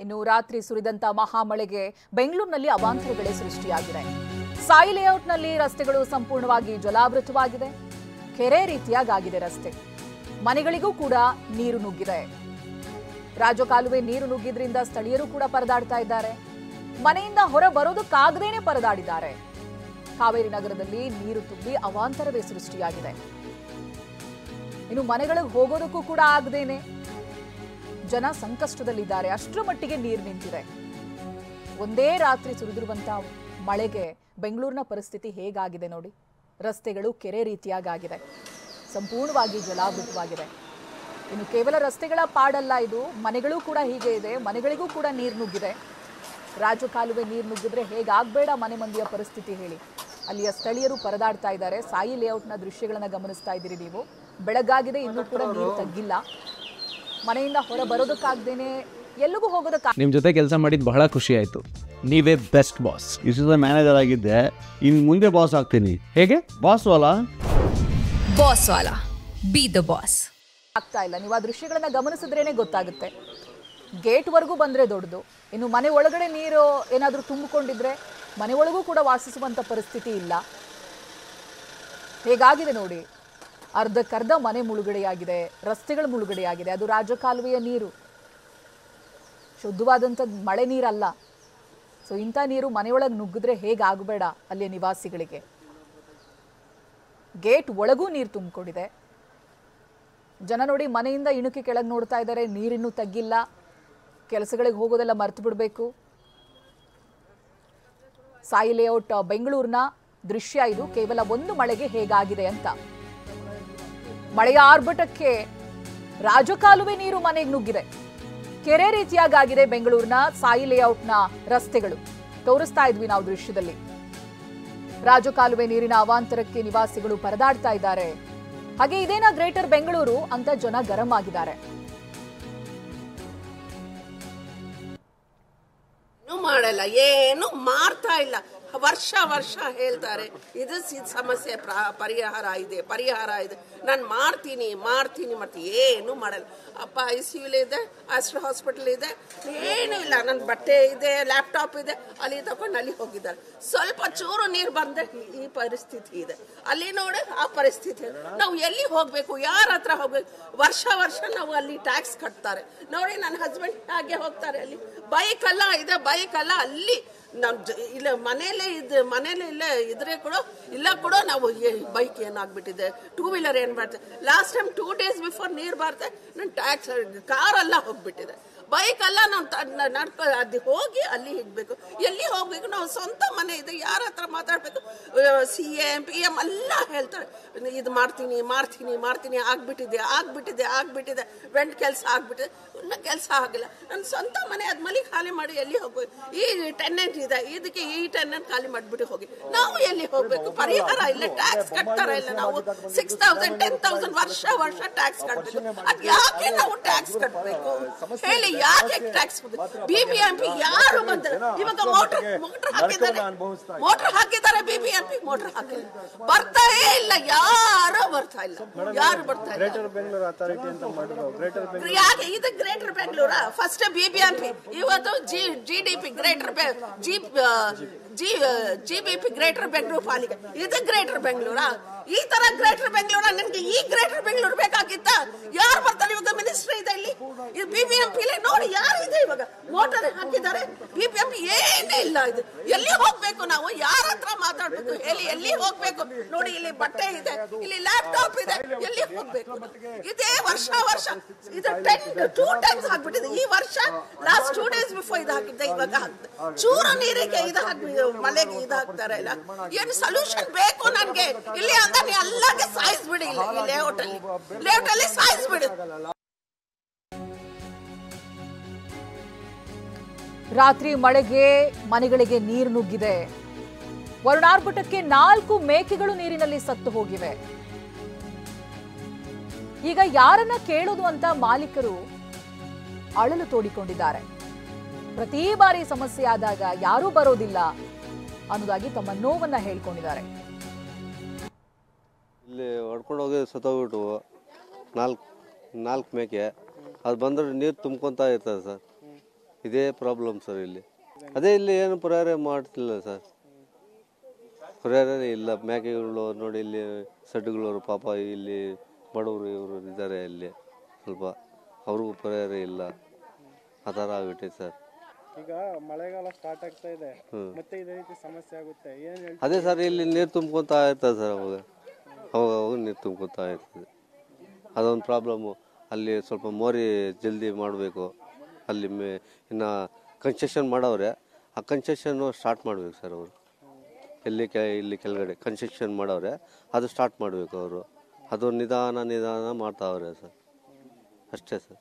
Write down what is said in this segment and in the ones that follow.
ಇನ್ನು ರಾತ್ರಿ ಸುರಿದಂತ ಮಹಾಮಳೆಗೆ ಬೆಂಗಳೂರಿನಲ್ಲಿ ಅವಾಂತರಗಳೇ ಸೃಷ್ಟಿಯಾಗಿದೆ. ಸಾಯಿ ಲೇಔಟ್ನಲ್ಲಿ ರಸ್ತೆಗಳು ಸಂಪೂರ್ಣವಾಗಿ ಜಲಾವೃತವಾಗಿದೆ. ಕೆರೆ ರೀತಿಯಾಗಿದೆ ರಸ್ತೆ. ಮನೆಗಳಿಗೂ ಕೂಡ ನೀರು ನುಗ್ಗಿದೆ. ರಾಜಕಾಲುವೆ ನೀರು ನುಗ್ಗಿದ್ರಿಂದ ಸ್ಥಳೀಯರು ಕೂಡ ಪರದಾಡ್ತಾ ಇದ್ದಾರೆ. ಮನೆಯಿಂದ ಹೊರ ಬರೋದಕ್ಕಾಗದೇನೆ ಪರದಾಡಿದ್ದಾರೆ. ಕಾವೇರಿ ನಗರದಲ್ಲಿ ನೀರು ತುಂಬಿ ಅವಾಂತರವೇ ಸೃಷ್ಟಿಯಾಗಿದೆ. ಇನ್ನು ಮನೆಗಳಿಗೆ ಹೋಗೋದಕ್ಕೂ ಕೂಡ ಆಗದೇನೆ ಜನ ಸಂಕಷ್ಟದಲ್ಲಿದ್ದಾರೆ. ಅಷ್ಟರ ಮಟ್ಟಿಗೆ ನೀರು ನಿಂತಿದೆ. ಒಂದೇ ರಾತ್ರಿ ಸುರಿದಿರುವಂತಹ ಮಳೆಗೆ ಬೆಂಗಳೂರಿನ ಪರಿಸ್ಥಿತಿ ಹೇಗಾಗಿದೆ ನೋಡಿ. ರಸ್ತೆಗಳು ಕೆರೆ ರೀತಿಯಾಗಿದೆ. ಸಂಪೂರ್ಣವಾಗಿ ಜಲಾವೃತವಾಗಿದೆ. ಇನ್ನು ಕೇವಲ ರಸ್ತೆಗಳ ಪಾಡಲ್ಲ ಇದು, ಮನೆಗಳು ಕೂಡ ಹೀಗೆ ಇದೆ. ಮನೆಗಳಿಗೂ ಕೂಡ ನೀರು ನುಗ್ಗಿದೆ. ರಾಜಕಾಲುವೆ ನೀರು ನುಗ್ಗಿದ್ರೆ ಹೇಗಾಗಬೇಡ ಮನೆ ಮಂದಿಯ ಪರಿಸ್ಥಿತಿ ಹೇಳಿ. ಅಲ್ಲಿಯ ಸ್ಥಳೀಯರು ಪರದಾಡ್ತಾ ಇದ್ದಾರೆ. ಸಾಯಿ ಲೇಔಟ್ನ ದೃಶ್ಯಗಳನ್ನು ಗಮನಿಸ್ತಾ ಇದ್ದೀರಿ ನೀವು. ಬೆಳಗಾಗಿದೆ, ಇನ್ನೂ ಕೂಡ ನೀರು ತಗ್ಗಿಲ್ಲ. ಮನೆಯಿಂದ ಹೊರ ಬರೋದಕ್ಕಾಗ್ದೇನೆ ಎಲ್ಲಿಗೂ ಹೋಗೋದಕ್ಕೆ. ನಿಮ್ಮ ಜೊತೆ ಕೆಲಸ ಮಾಡಿದ್ದು ಬಹಳ ಖುಷಿ ಆಯಿತು. ನೀವೇ ಬೆಸ್ಟ್ ಬಾಸ್. ಇಷ್ಟು ಮ್ಯಾನೇಜರ್ ಆಗಿದ್ದೆ, ಇನ್ನು ಮುಂದೆ ಬಾಸ್ ಆಗ್ತೀನಿ. ಹೇಗೆ? Boss Vala boss Vala, B the boss. ಆಗ್ತಾ ಇಲ್ಲ. ನೀವು ಆ ದೃಶ್ಯಗಳನ್ನ ಗಮನಿಸಿದ್ರೇನೆ ಗೊತ್ತಾಗುತ್ತೆ. ಗೇಟ್ವರೆಗೂ ಬಂದರೆ ದೊಡ್ಡದು. ಇನ್ನು ಮನೆ ಒಳಗಡೆ ನೀರು ಏನಾದರೂ ತುಂಬಿಕೊಂಡಿದ್ರೆ ಮನೆ ಒಳಗೂ ಕೂಡ ವಾಸಿಸುವಂಥ ಪರಿಸ್ಥಿತಿ ಇಲ್ಲ. ಹೇಗಾಗಿದೆ ನೋಡಿ. ಅರ್ಧಕ್ಕರ್ಧ ಮನೆ ಮುಳುಗಡೆಯಾಗಿದೆ, ರಸ್ತೆಗಳು ಮುಳುಗಡೆಯಾಗಿದೆ. ಅದು ರಾಜಕಾಲುವೆಯ ನೀರು, ಶುದ್ಧವಾದಂಥ ಮಳೆ ನೀರಲ್ಲ. ಸೊ ಇಂಥ ನೀರು ಮನೆಯೊಳಗೆ ನುಗ್ಗಿದ್ರೆ ಹೇಗಾಗಬೇಡ ಅಲ್ಲಿಯ ನಿವಾಸಿಗಳಿಗೆ. ಗೇಟ್ ಒಳಗೂ ನೀರು ತುಂಬಿಕೊಂಡಿದೆ. ಜನ ನೋಡಿ ಮನೆಯಿಂದ ಇಣುಕಿ ಕೆಳಗೆ ನೋಡ್ತಾ ಇದ್ದಾರೆ. ನೀರಿನ್ನೂ ತಗ್ಗಿಲ್ಲ. ಕೆಲಸಗಳಿಗೆ ಹೋಗೋದೆಲ್ಲ ಮರ್ತು ಬಿಡಬೇಕು. ಸಾಯಿ ಲೇಔಟ್ ಬೆಂಗಳೂರಿನ ದೃಶ್ಯ ಇದು. ಕೇವಲ ಒಂದು ಮಳೆಗೆ ಹೇಗಾಗಿದೆ ಅಂತ. ಮಳೆಯ ಆರ್ಭಟಕ್ಕೆ ರಾಜಕಾಲುವೆ ನೀರು ಮನೆಗೆ ನುಗ್ಗಿದೆ. ಕೆರೆ ರೀತಿಯಾಗಿದೆ ಬೆಂಗಳೂರಿನ ಸಾಯಿ ಲೇಔಟ್ನ ರಸ್ತೆಗಳು. ತೋರಿಸ್ತಾ ಇದ್ವಿ ನಾವು ದೃಶ್ಯದಲ್ಲಿ. ರಾಜಕಾಲುವೆ ನೀರಿನ ಅವಾಂತರಕ್ಕೆ ನಿವಾಸಿಗಳು ಪರದಾಡ್ತಾ ಇದ್ದಾರೆ. ಹಾಗೆ ಇದೇನಾ ಗ್ರೇಟರ್ ಬೆಂಗಳೂರು ಅಂತ ಜನ ಗರಂ ಆಗಿದ್ದಾರೆ. ಮಾಡಲ್ಲ, ಏನು ಮಾಡ್ತಾ ಇಲ್ಲ. ವರ್ಷ ವರ್ಷ ಹೇಳ್ತಾರೆ ಇದು ಸಮಸ್ಯೆ ಪರಿಹಾರ ಇದೆ, ನಾನು ಮಾಡ್ತೀನಿ. ಏನು ಮಾಡಲ್ಲ. ಅಪ್ಪ ICU ಇದೆ, ಆಸ್ಟ್ರಾ ಹಾಸ್ಪಿಟಲ್ ಇದೆ, ಏನೂ ಇಲ್ಲ. ನನ್ನ ಬಟ್ಟೆ ಇದೆ, ಲ್ಯಾಪ್ಟಾಪ್ ಇದೆ, ಅಲ್ಲಿ ತಗೊಂಡು ಅಲ್ಲಿ ಹೋಗಿದ್ದಾರೆ. ಸ್ವಲ್ಪ ಚೂರು ನೀರು ಬಂದ್ರೆ ಈ ಪರಿಸ್ಥಿತಿ ಇದೆ. ಅಲ್ಲಿ ನೋಡಿ ಆ ಪರಿಸ್ಥಿತಿ. ನಾವು ಎಲ್ಲಿ ಹೋಗ್ಬೇಕು, ಯಾರ ಹತ್ರ ಹೋಗ್ಬೇಕು? ವರ್ಷ ನಾವು ಅಲ್ಲಿ ಟ್ಯಾಕ್ಸ್ ಕಟ್ತಾರೆ ನೋಡಿ. ನನ್ನ ಹಸ್ಬೆಂಡ್ ಹಾಗೆ ಹೋಗ್ತಾರೆ. ಅಲ್ಲಿ ಬೈಕ್ ಅಲ್ಲ ಅಲ್ಲಿ ನಾವು ಇಲ್ಲ ಮನೇಲೆ ಇಲ್ಲ ಇದ್ರೆ ಕೂಡ ನಾವು ಬೈಕ್ ಏನಾಗ್ಬಿಟ್ಟಿದೆ, ಟೂ ವೀಲರ್ ಏನ್ ಬರ್ತದೆ. ಲಾಸ್ಟ್ ಟೈಮ್ 2 days ಬಿಫೋರ್ ನೀರು ಬರ್ತದೆ, ನನ್ನ ಟ್ಯಾಕ್ಸ್ ಕಾರೆಲ್ಲ ಹೋಗ್ಬಿಟ್ಟಿದೆ. ಬೈಕ್ ಅಲ್ಲ ನಾವು ಅದು ಹೋಗಿ ಅಲ್ಲಿ ಹಿಡ್ಬೇಕು. ಎಲ್ಲಿ ಹೋಗ್ಬೇಕು? ನಾವು ಸ್ವಂತ ಮನೆ ಇದೆ, ಯಾರ ಹತ್ರ ಮಾತಾಡ್ಬೇಕು? CM PM ಎಲ್ಲ ಹೇಳ್ತಾರೆ ಇದು ಮಾಡ್ತೀನಿ, ಆಗ್ಬಿಟ್ಟಿದೆ, ವೆಂಟ್ ಕೆಲಸ ಆಗ್ಬಿಟ್ಟಿದೆ, ಇನ್ನ ಕೆಲಸ ಆಗಿಲ್ಲ. ನನ್ನ ಸ್ವಂತ ಮನೆ ಅದ್ ಮಲಿ ಖಾಲಿ ಮಾಡಿ ಎಲ್ಲಿ ಹೋಗ್ಬೇಕು? ಈ ಟೆನೆಂಟ್ ಇದೆ, ಇದಕ್ಕೆ ಈ ಟೆನೆಂಟ್ ಖಾಲಿ ಮಾಡ್ಬಿಟ್ಟು ಹೋಗಿ ನಾವು ಎಲ್ಲಿ ಹೋಗ್ಬೇಕು? ಪರಿಹಾರ ಇಲ್ಲ, ಟ್ಯಾಕ್ಸ್ ಕಟ್ತಾರ ಇಲ್ಲ. ನಾವು 6,000 10,000 ವರ್ಷ ಟ್ಯಾಕ್ಸ್ ಕಟ್ಬೇಕು. ಅದ್ ಯಾಕೆ ನಾವು ಟ್ಯಾಕ್ಸ್ ಕಟ್ಬೇಕು ಹೇಳಿ? ಯಾಕೆ ಟ್ಯಾಕ್ಸ್? BBMP ಯಾರು ಬಂದ್ರೆ ಇವಾಗ ಮೋಟರ್ ಹಾಕಿದ್ದಾರೆ, BBMP ಮೋಟರ್ ಹಾಕಿಲ್ಲ, ಬರ್ತಾಯೇ ಇಲ್ಲ. ಯಾರು ಬರ್ತಾ ಇಲ್ಲ. ಯಾಕೆ ಇದು ಗ್ರೇಟರ್ ಬೆಂಗಳೂರ? ಫಸ್ಟ್ BBMP, ಇವತ್ತು GDP greater GBP greater Bengaluru ಪಾಲಿಕೆ. ಇದು ಗ್ರೇಟರ್ ಬೆಂಗಳೂರ? ಈ ತರ ಗ್ರೇಟರ್ ಬೆಂಗಳೂರ? ನನಗೆ ಈ ಗ್ರೇಟರ್ ಬೆಂಗಳೂರು ಬೇಕಾಗಿತ್ತ? ಯಾರು ಬರ್ತಾರೆ ಇವಾಗ? ಮಿನಿಸ್ಟರ್ ಇದೆ ಇಲ್ಲಿ. ಇದು BBMP ನೋಡಿ ಯಾರಿದೆ ಇವಾಗ? ಮೋಟರ್ ಹಾಕಿದ್ದಾರೆ, BBMP ಏನೇ ಇಲ್ಲ. ಇದು ಎಲ್ಲಿ ಹೋಗ್ಬೇಕು? ನಾವು ಯಾರ ಹತ್ರ ಮಾತಾಡ್ಬೇಕು ಹೇಳಿ? ಎಲ್ಲಿ ಹೋಗ್ಬೇಕು ನೋಡಿ? ಇಲ್ಲಿ ಬಟ್ಟೆ ಇದೆ, ಇಲ್ಲಿ ಲ್ಯಾಪ್ಟಾಪ್ ಇದೆ, ಎಲ್ಲಿ ಹೋಗ್ಬೇಕು? ಇದೇ ವರ್ಷ ಇದು 2 times ಆಗ್ಬಿಟ್ಟಿದೆ. ಈ ವರ್ಷ ಲಾಸ್ಟ್ 2 days ಬಿಫೋರ್ ಇದು ಹಾಕಿದ್ದೆ, ಇವಾಗ ಹಾಕ್ದೆ. ಚೂರು ನೀರಿಗೆ ಇದು ಮಳೆಗೆ ಇದು ಹಾಕ್ತಾರೆ ಇಲ್ಲ. ಏನು ಸೊಲ್ಯೂಷನ್ ಬೇಕು ನನ್ಗೆ ಇಲ್ಲಿ ಅಂತ? ಎಲ್ಲಗೆ ಸಾಯಿಸ್ಬಿಡಿ. ಇಲ್ಲ ಈ ಲೇಔಟ್ ಅಲ್ಲಿ ಸಾಯಿಸ್ಬಿಡಿ. ರಾತ್ರಿ ಮಳೆಗೆ ಮನೆಗಳಿಗೆ ನೀರು ನುಗ್ಗಿದೆ. ವರುಣಾರ್ಭಟಕ್ಕೆ 4 ಮೇಕೆಗಳು ನೀರಿನಲ್ಲಿ ಸತ್ತು ಹೋಗಿವೆ. ಈಗ ಯಾರನ್ನ ಕೇಳೋದು ಅಂತ ಮಾಲೀಕರು ಅಳಲು ತೋಡಿಕೊಂಡಿದ್ದಾರೆ. ಪ್ರತಿ ಬಾರಿ ಸಮಸ್ಯೆ ಆದಾಗ ಯಾರೂ ಬರೋದಿಲ್ಲ ಅನ್ನೋದಾಗಿ ತಮ್ಮ ನೋವನ್ನ ಹೇಳ್ಕೊಂಡಿದ್ದಾರೆ. ಇಲ್ಲಿ ಹೊಡ್ಕೊಂಡು ಹೋಗಿ ಸತ್ತೋಗ್ಬಿಟ್ಟು 4 ಮೇಕೆ ಅದು ಬಂದ್ರೆ ನೀರು ತುಂಬ್ಕೊತಾ ಇರ್ತದೆ ಸರ್. ಇದೇ ಪ್ರಾಬ್ಲಮ್ ಸರ್ ಇಲ್ಲಿ. ಅದೇ ಇಲ್ಲಿ ಏನು ಪರಿಹಾರ ಮಾಡ್ತಿಲ್ಲ ಸರ್, ಪರಿಹಾರನೇ ಇಲ್ಲ. ಮೇಕೆಗಳು ನೋಡಿ ಇಲ್ಲಿ ಸಡ್ಡುಗಳವರು ಪಾಪ ಇಲ್ಲಿ ಬಡವರು ಇವರು ಇದ್ದಾರೆ, ಇಲ್ಲಿ ಸ್ವಲ್ಪ ಅವ್ರಿಗೂ ಪರಿಹಾರ ಇಲ್ಲ, ಆ ಥರ ಆಗ್ಬಿಟ್ಟೆ ಸರ್. ಈಗ ಮಳೆಗಾಲ ಸ್ಟಾರ್ಟ್ ಆಗ್ತಾ ಇದೆ, ಮತ್ತೆ ಇದೇ ರೀತಿ ಸಮಸ್ಯೆ ಆಗುತ್ತೆ. ಏನು ಹೇಳ್ತೀವಿ? ಅದೇ ಸರ್, ಇಲ್ಲಿ ನೀರು ತುಂಬ್ಕೊತಾ ಇರ್ತದೆ ಸರ್, ಅವಾಗ ನೀರು ತುಂಬ್ಕೊತಾ ಇರ್ತದೆ. ಅದೊಂದು ಪ್ರಾಬ್ಲಮ್ಮು. ಅಲ್ಲಿ ಸ್ವಲ್ಪ ಮೋರಿ ಜಲ್ದಿ ಮಾಡಬೇಕು. ಅಲ್ಲಿ ಇನ್ನು ಕನ್ಸ್ಟ್ರಕ್ಷನ್ ಮಾಡವ್ರೆ, ಆ ಕನ್ಸ್ಟ್ರಕ್ಷನ್ನು ಸ್ಟಾರ್ಟ್ ಮಾಡಬೇಕು ಸರ್ ಅವರು. ಇಲ್ಲಿ ಕೆಳಗಡೆ ಕನ್ಸ್ಟ್ರಕ್ಷನ್ ಮಾಡವ್ರೆ, ಅದು ಸ್ಟಾರ್ಟ್ ಮಾಡಬೇಕು ಅವರು. ಅದು ನಿಧಾನ ಮಾಡ್ತಾವ್ರೆ ಸರ್, ಅಷ್ಟೇ ಸರ್.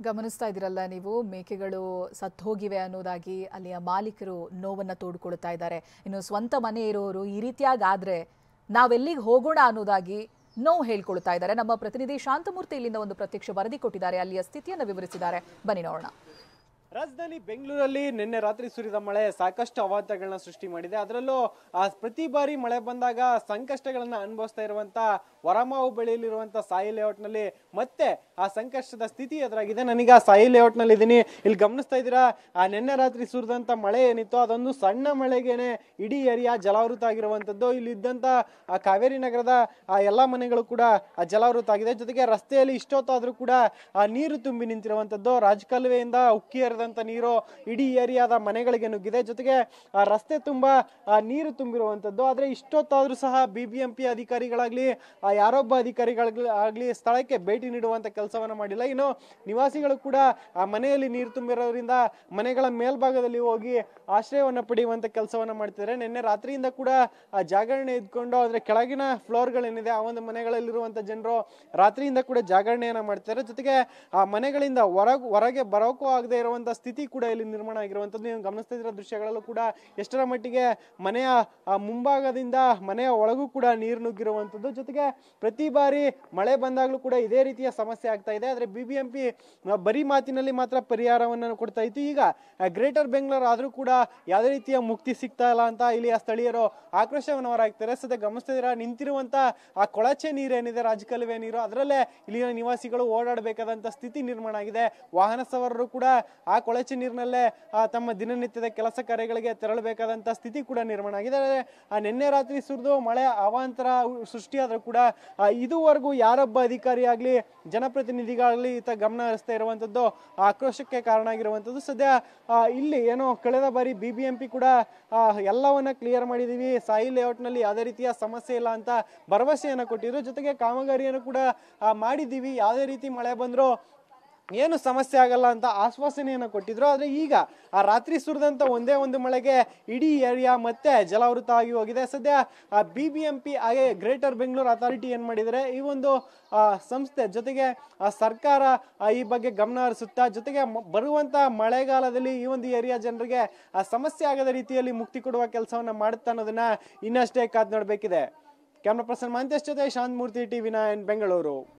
ಗಮನಿಸ್ತಾ ಇದ್ದೀರಲ್ಲ ನೀವು, ಮೇಕೆಗಳು ಸತ್ತು ಹೋಗಿವೆ ಅನ್ನೋದಾಗಿ ಅಲ್ಲಿಯ ಮಾಲೀಕರು ನೋವನ್ನು ತೋಡ್ಕೊಳ್ತಾ ಇದ್ದಾರೆ. ಇನ್ನು ಸ್ವಂತ ಮನೆ ಇರೋರು ಈ ರೀತಿಯಾಗಾದ್ರೆ ನಾವೆಲ್ಲಿಗೆ ಹೋಗೋಣ ಅನ್ನೋದಾಗಿ ನೋವು ಹೇಳ್ಕೊಳ್ತಾ ಇದ್ದಾರೆ. ನಮ್ಮ ಪ್ರತಿನಿಧಿ ಶಾಂತಮೂರ್ತಿ ಇಲ್ಲಿಂದ ಒಂದು ಪ್ರತ್ಯಕ್ಷ ವರದಿ ಕೊಟ್ಟಿದ್ದಾರೆ, ಅಲ್ಲಿಯ ಸ್ಥಿತಿಯನ್ನು ವಿವರಿಸಿದ್ದಾರೆ. ಬನ್ನಿ ನೋಡೋಣ. ರಾಜಧಾನಿ ಬೆಂಗಳೂರಲ್ಲಿ ನಿನ್ನೆ ರಾತ್ರಿ ಸುರಿದ ಮಳೆ ಸಾಕಷ್ಟು ಅವಾಂತರಗಳನ್ನ ಸೃಷ್ಟಿ ಮಾಡಿದೆ. ಅದರಲ್ಲೂ ಪ್ರತಿ ಬಾರಿ ಮಳೆ ಬಂದಾಗ ಸಂಕಷ್ಟಗಳನ್ನ ಅನುಭವಿಸ್ತಾ ಇರುವಂತ ಹೊರಮಾವು ಬೆಳೆಯಲಿರುವಂತ ಸಾಯಿ ಲೇಔಟ್ ನಲ್ಲಿ ಮತ್ತೆ ಆ ಸಂಕಷ್ಟದ ಸ್ಥಿತಿ ಎದುರಾಗಿದೆ. ನಾನೀಗ ಸಾಯಿ ಲೇಔಟ್ ನಲ್ಲಿ ಇದ್ದೀನಿ. ಇಲ್ಲಿ ಗಮನಿಸ್ತಾ ಇದ್ದೀರಾ, ನಿನ್ನೆ ರಾತ್ರಿ ಸುರಿದಂತ ಮಳೆ ಏನಿತ್ತು ಅದೊಂದು ಸಣ್ಣ ಮಳೆಗೇನೆ ಇಡೀ ಏರಿಯಾ ಜಲಾವೃತ ಆಗಿರುವಂತದ್ದು. ಇಲ್ಲಿ ಇದ್ದಂತ ಕಾವೇರಿ ನಗರದ ಎಲ್ಲಾ ಮನೆಗಳು ಕೂಡ ಜಲಾವೃತ ಆಗಿದೆ. ಜೊತೆಗೆ ರಸ್ತೆಯಲ್ಲಿ ಇಷ್ಟೊತ್ತಾದ್ರೂ ಕೂಡ ನೀರು ತುಂಬಿ ನಿಂತಿರುವಂತದ್ದು. ರಾಜಕಾಲುವೆಯಿಂದ ಉಕ್ಕಿ ಹರಿದಂತ ನೀರು ಇಡೀ ಏರಿಯಾದ ಮನೆಗಳಿಗೆ ನುಗ್ಗಿದೆ. ಜೊತೆಗೆ ರಸ್ತೆ ತುಂಬಾ ನೀರು ತುಂಬಿರುವಂತದ್ದು. ಆದ್ರೆ ಇಷ್ಟೊತ್ತಾದ್ರೂ ಸಹ BBMP ಅಧಿಕಾರಿಗಳಾಗ್ಲಿ ಯಾರೊಬ್ಬ ಅಧಿಕಾರಿಗಳಾಗ್ಲಿ ಸ್ಥಳಕ್ಕೆ ಭೇಟಿ ನೀಡುವಂತ ಕೆಲಸವನ್ನ ಮಾಡಿಲ್ಲ. ಇನ್ನು ನಿವಾಸಿಗಳು ಕೂಡ ಮನೆಯಲ್ಲಿ ನೀರು ತುಂಬಿರೋದ್ರಿಂದ ಮನೆಗಳ ಮೇಲ್ಭಾಗದಲ್ಲಿ ಹೋಗಿ ಆಶ್ರಯವನ್ನ ಪಡೆಯುವಂತ ಕೆಲಸವನ್ನ ಮಾಡ್ತಿದ್ದಾರೆ. ನಿನ್ನೆ ರಾತ್ರಿಯಿಂದ ಕೂಡ ಜಾಗರಣೆ ಇದ್ಕೊಂಡು ಅಂದ್ರೆ ಕೆಳಗಿನ ಫ್ಲೋರ್ಗಳೇನಿದೆ ಆ ಒಂದು ಮನೆಗಳಲ್ಲಿರುವಂತ ಜನರು ರಾತ್ರಿಯಿಂದ ಕೂಡ ಜಾಗರಣೆಯನ್ನ ಮಾಡ್ತಿದ್ದಾರೆ. ಜೊತೆಗೆ ಆ ಮನೆಗಳಿಂದ ಹೊರಗೆ ಬರೋಕ್ಕೂ ಆಗದೆ ಇರುವಂತ ಸ್ಥಿತಿ ಕೂಡ ಇಲ್ಲಿ ನಿರ್ಮಾಣ ಆಗಿರುವಂತದ್ದು. ನೀವು ಗಮನಿಸ್ತಾ ಇರೋ ದೃಶ್ಯಗಳಲ್ಲೂ ಕೂಡ ಎಷ್ಟರ ಮಟ್ಟಿಗೆ ಮನೆಯ ಮುಂಭಾಗದಿಂದ ಮನೆಯ ಒಳಗೂ ಕೂಡ ನೀರು ನುಗ್ಗಿರುವಂತದ್ದು. ಜೊತೆಗೆ ಪ್ರತಿ ಬಾರಿ ಮಳೆ ಬಂದಾಗ್ಲೂ ಕೂಡ ಇದೇ ರೀತಿಯ ಸಮಸ್ಯೆ ಆಗ್ತಾ ಇದೆ. ಆದ್ರೆ BBMP ಬರೀ ಮಾತಿನಲ್ಲಿ ಮಾತ್ರ ಪರಿಹಾರವನ್ನು ಕೊಡ್ತಾ ಇತ್ತು. ಈಗ ಗ್ರೇಟರ್ ಬೆಂಗಳೂರು ಆದ್ರೂ ಕೂಡ ಯಾವುದೇ ರೀತಿಯ ಮುಕ್ತಿ ಸಿಗ್ತಾ ಇಲ್ಲ ಅಂತ ಇಲ್ಲಿಯ ಸ್ಥಳೀಯರು ಆಕ್ರೋಶವನ್ನು ಹೊರಹಾಕ್ತಾರೆ. ಸದ್ಯ ಗಮನಿಸ್ತಾ ಇದ್ದೀರಾ, ನಿಂತಿರುವಂತ ಆ ಕೊಳಚೆ ನೀರೇನಿದೆ, ರಾಜಕಾಲುವೆ ನೀರು, ಅದರಲ್ಲೇ ಇಲ್ಲಿನ ನಿವಾಸಿಗಳು ಓಡಾಡಬೇಕಾದಂತ ಸ್ಥಿತಿ ನಿರ್ಮಾಣ ಆಗಿದೆ. ವಾಹನ ಸವಾರರು ಕೂಡ ಆ ಕೊಳಚೆ ನೀರಿನಲ್ಲೇ ತಮ್ಮ ದಿನನಿತ್ಯದ ಕೆಲಸ ಕಾರ್ಯಗಳಿಗೆ ತೆರಳಬೇಕಾದಂತ ಸ್ಥಿತಿ ಕೂಡ ನಿರ್ಮಾಣ ಆಗಿದೆ. ನಿನ್ನೆ ರಾತ್ರಿ ಸುರಿದು ಮಳೆ ಅವಾಂತರ ಸೃಷ್ಟಿಯಾದ್ರೂ ಕೂಡ ಇದುವರೆಗೂ ಯಾರೊಬ್ಬ ಅಧಿಕಾರಿ ಆಗ್ಲಿ ಜನಪ್ರತಿನಿಧಿಗಳಾಗ್ಲಿ ಈತ ಗಮನ ಹರಿಸ್ತಾ ಇರುವಂತದ್ದು ಆಕ್ರೋಶಕ್ಕೆ ಕಾರಣ ಆಗಿರುವಂತದ್ದು. ಸದ್ಯ ಇಲ್ಲಿ ಏನೋ ಕಳೆದ ಬಾರಿ BBMP ಕೂಡ ಎಲ್ಲವನ್ನ ಕ್ಲಿಯರ್ ಮಾಡಿದೀವಿ, ಸಾಯಿ ಲೇಔಟ್ ನಲ್ಲಿ ಯಾವುದೇ ರೀತಿಯ ಸಮಸ್ಯೆ ಇಲ್ಲ ಅಂತ ಭರವಸೆಯನ್ನ ಕೊಟ್ಟಿದ್ರು. ಜೊತೆಗೆ ಕಾಮಗಾರಿಯನ್ನು ಕೂಡ ಮಾಡಿದೀವಿ, ಯಾವುದೇ ರೀತಿ ಮಳೆ ಬಂದ್ರು ಏನು ಸಮಸ್ಯೆ ಆಗಲ್ಲ ಅಂತ ಆಶ್ವಾಸನೆಯನ್ನು ಕೊಟ್ಟಿದ್ರು. ಆದ್ರೆ ಈಗ ಆ ರಾತ್ರಿ ಸುರಿದಂತ ಒಂದೇ ಒಂದು ಮಳೆಗೆ ಇಡೀ ಏರಿಯಾ ಮತ್ತೆ ಜಲಾವೃತ ಆಗಿ ಹೋಗಿದೆ. ಸದ್ಯ BBMP ಹಾಗೆ ಗ್ರೇಟರ್ ಬೆಂಗಳೂರು ಅಥಾರಿಟಿ ಏನ್ ಮಾಡಿದರೆ, ಈ ಒಂದು ಸಂಸ್ಥೆ ಜೊತೆಗೆ ಸರ್ಕಾರ ಈ ಬಗ್ಗೆ ಗಮನ ಹರಿಸುತ್ತಾ, ಜೊತೆಗೆ ಬರುವಂತ ಮಳೆಗಾಲದಲ್ಲಿ ಈ ಒಂದು ಏರಿಯಾ ಜನರಿಗೆ ಸಮಸ್ಯೆ ಆಗದ ರೀತಿಯಲ್ಲಿ ಮುಕ್ತಿ ಕೊಡುವ ಕೆಲಸವನ್ನ ಮಾಡುತ್ತಾ ಅನ್ನೋದನ್ನ ಇನ್ನಷ್ಟೇ ಕಾದ್ ನೋಡ್ಬೇಕಿದೆ. ಕ್ಯಾಮ್ರಾ ಪರ್ಸನ್ ಮಾಂತೇಶ್ ಜೊತೆ ಶಾಂತಮೂರ್ತಿ, TV9 ಬೆಂಗಳೂರು.